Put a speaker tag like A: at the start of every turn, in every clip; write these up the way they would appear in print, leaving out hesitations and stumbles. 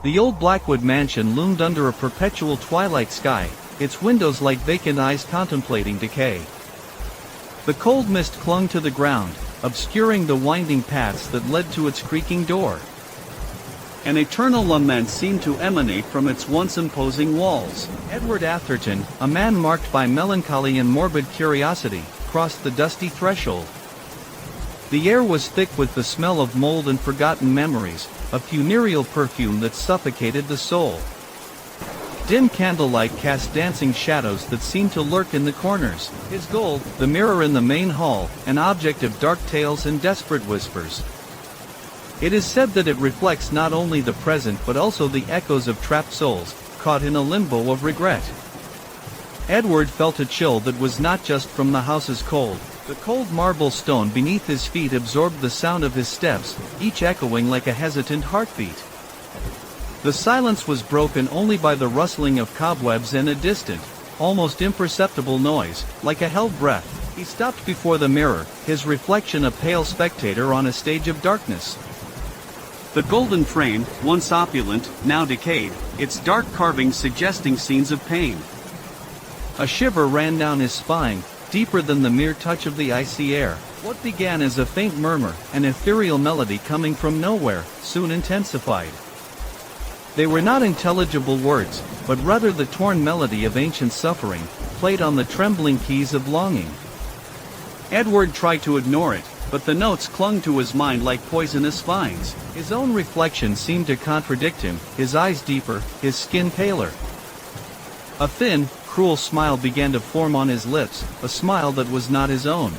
A: The old Blackwood mansion loomed under a perpetual twilight sky, its windows like vacant eyes contemplating decay. The cold mist clung to the ground, obscuring the winding paths that led to its creaking door. An eternal lament seemed to emanate from its once imposing walls. Edward Atherton, a man marked by melancholy and morbid curiosity, crossed the dusty threshold. The air was thick with the smell of mold and forgotten memories, a funereal perfume that suffocated the soul. Dim candlelight cast dancing shadows that seemed to lurk in the corners. His goal, the mirror in the main hall, an object of dark tales and desperate whispers. It is said that it reflects not only the present but also the echoes of trapped souls, caught in a limbo of regret. Edward felt a chill that was not just from the house's cold. The cold marble stone beneath his feet absorbed the sound of his steps, each echoing like a hesitant heartbeat. The silence was broken only by the rustling of cobwebs and a distant, almost imperceptible noise, like a held breath. He stopped before the mirror, his reflection a pale spectator on a stage of darkness. The golden frame, once opulent, now decayed, its dark carvings suggesting scenes of pain. A shiver ran down his spine, deeper than the mere touch of the icy air. What began as a faint murmur, an ethereal melody coming from nowhere, soon intensified. They were not intelligible words, but rather the torn melody of ancient suffering, played on the trembling keys of longing. Edward tried to ignore it, but the notes clung to his mind like poisonous vines. His own reflection seemed to contradict him, his eyes deeper, his skin paler. A thin, cruel smile began to form on his lips, a smile that was not his own.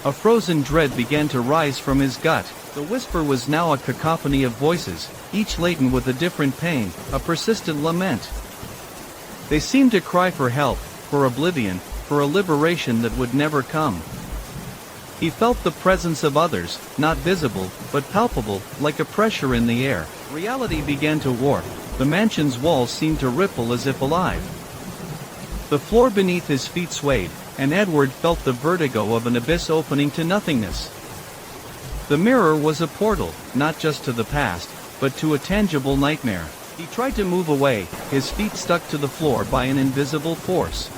A: A frozen dread began to rise from his gut. The whisper was now a cacophony of voices, each laden with a different pain, a persistent lament. They seemed to cry for help, for oblivion, for a liberation that would never come. He felt the presence of others, not visible, but palpable, like a pressure in the air. Reality began to warp. The mansion's walls seemed to ripple as if alive. The floor beneath his feet swayed, and Edward felt the vertigo of an abyss opening to nothingness. The mirror was a portal, not just to the past, but to a tangible nightmare. He tried to move away, his feet stuck to the floor by an invisible force.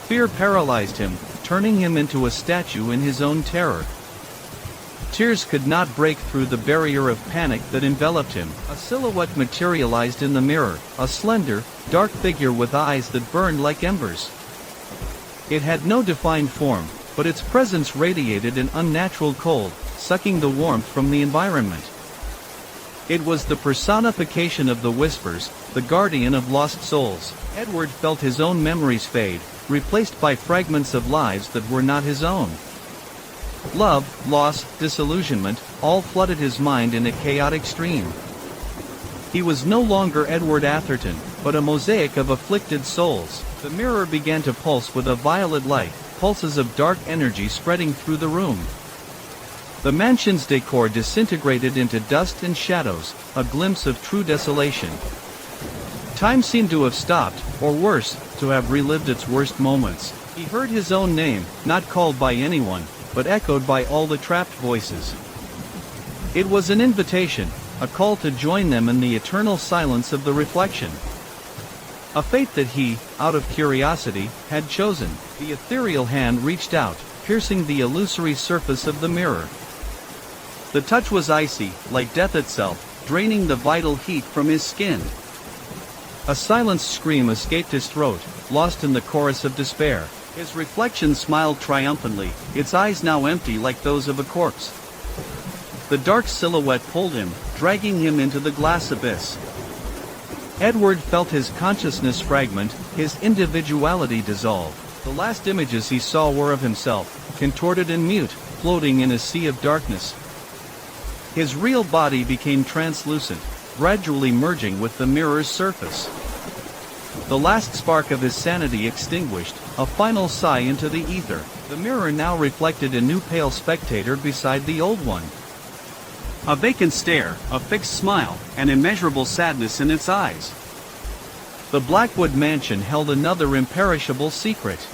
A: Fear paralyzed him, turning him into a statue in his own terror. Tears could not break through the barrier of panic that enveloped him. A silhouette materialized in the mirror, a slender, dark figure with eyes that burned like embers. It had no defined form, but its presence radiated an unnatural cold, sucking the warmth from the environment. It was the personification of the whispers, the guardian of lost souls. Edward felt his own memories fade, replaced by fragments of lives that were not his own. Love, loss, disillusionment, all flooded his mind in a chaotic stream. He was no longer Edward Atherton, but a mosaic of afflicted souls. The mirror began to pulse with a violet light, pulses of dark energy spreading through the room. The mansion's decor disintegrated into dust and shadows, a glimpse of true desolation. Time seemed to have stopped, or worse, to have relived its worst moments. He heard his own name, not called by anyone, but echoed by all the trapped voices. It was an invitation, a call to join them in the eternal silence of the reflection. A fate that he, out of curiosity, had chosen. The ethereal hand reached out, piercing the illusory surface of the mirror. The touch was icy, like death itself, draining the vital heat from his skin. A silenced scream escaped his throat, lost in the chorus of despair. His reflection smiled triumphantly, its eyes now empty like those of a corpse. The dark silhouette pulled him, dragging him into the glass abyss. Edward felt his consciousness fragment, his individuality dissolve. The last images he saw were of himself, contorted and mute, floating in a sea of darkness. His real body became translucent, gradually merging with the mirror's surface. The last spark of his sanity extinguished, a final sigh into the ether. The mirror now reflected a new pale spectator beside the old one. A vacant stare, a fixed smile, and immeasurable sadness in its eyes. The Blackwood mansion held another imperishable secret.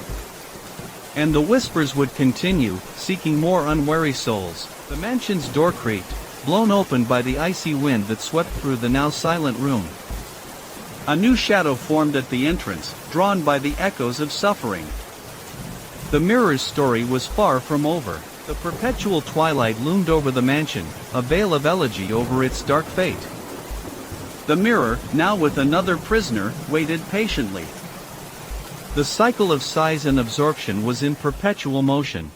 A: And the whispers would continue, seeking more unwary souls. The mansion's door creaked, blown open by the icy wind that swept through the now silent room. A new shadow formed at the entrance, drawn by the echoes of suffering. The mirror's story was far from over. The perpetual twilight loomed over the mansion, a veil of elegy over its dark fate. The mirror, now with another prisoner, waited patiently. The cycle of size and absorption was in perpetual motion.